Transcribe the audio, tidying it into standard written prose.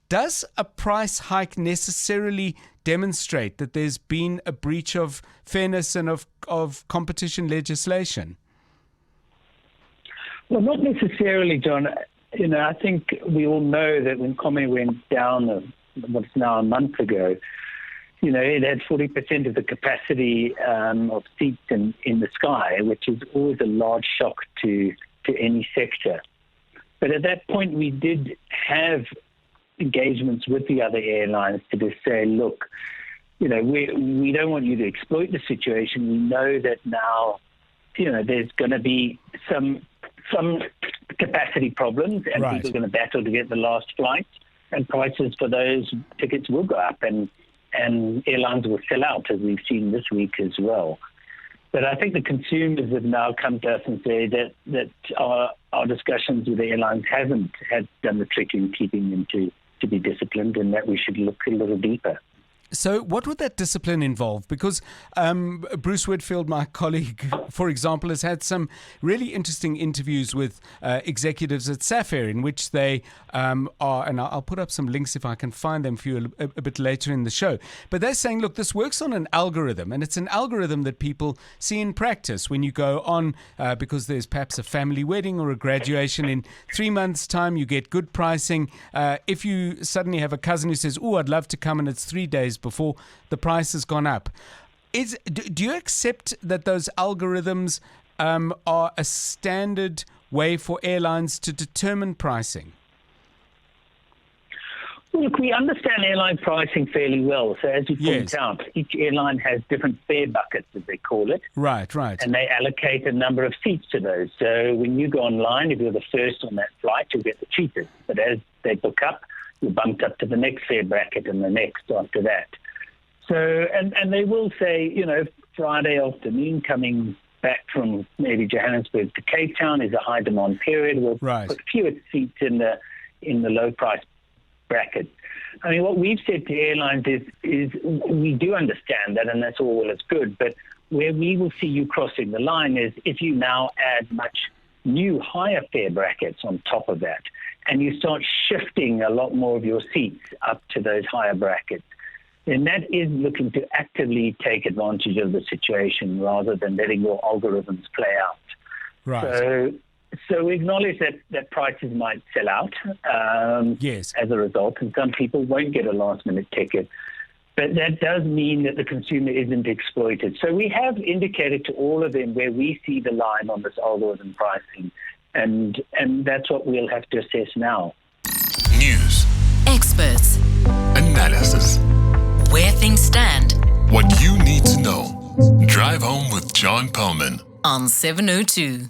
Does a price hike necessarily demonstrate that there's been a breach of fairness and of competition legislation? Well, not necessarily, John. I think we all know that when Comet went down, what's now a month ago, it had 40% of the capacity of seats in the sky, which is always a large shock to any sector. But at that point, we did have engagements with the other airlines to just say, look, we don't want you to exploit the situation. We know that now, there's going to be some capacity problems, and right. people are going to battle to get the last flight, and prices for those tickets will go up, and airlines will sell out, as we've seen this week as well. But I think the consumers have now come to us and say that our discussions with the airlines haven't done the trick in keeping them to be disciplined, and that we should look a little deeper. So what would that discipline involve? Because Bruce Whitfield, my colleague, for example, has had some really interesting interviews with executives at Safair in which they are, and I'll put up some links if I can find them for you a bit later in the show. But they're saying, look, this works on an algorithm, and it's an algorithm that people see in practice when you go on, because there's perhaps a family wedding or a graduation in 3 months' time, you get good pricing. If you suddenly have a cousin who says, oh, I'd love to come, and it's 3 days before the price has gone up. Do you accept that those algorithms are a standard way for airlines to determine pricing? Well, look, we understand airline pricing fairly well. So as you point out, each airline has different fare buckets, as they call it. Right. And they allocate a number of seats to those. So when you go online, if you're the first on that flight, you'll get the cheapest. But as they book up, you're bumped up to the next fare bracket and the next after that. So, and they will say, Friday afternoon coming back from maybe Johannesburg to Cape Town is a high demand period. We'll put fewer seats in the low price bracket. I mean, what we've said to airlines is we do understand that, and that's all well and good. But where we will see you crossing the line is if you now add much new higher fare brackets on top of that, and you start shifting a lot more of your seats up to those higher brackets, then that is looking to actively take advantage of the situation rather than letting your algorithms play out. Right. So we acknowledge that prices might sell out as a result, and some people won't get a last-minute ticket. But that does mean that the consumer isn't exploited. So we have indicated to all of them where we see the line on this algorithm pricing, and that's what we'll have to assess now. News. Experts. Analysis. Where things stand. What you need to know. Drive Home with John Perlman On 702.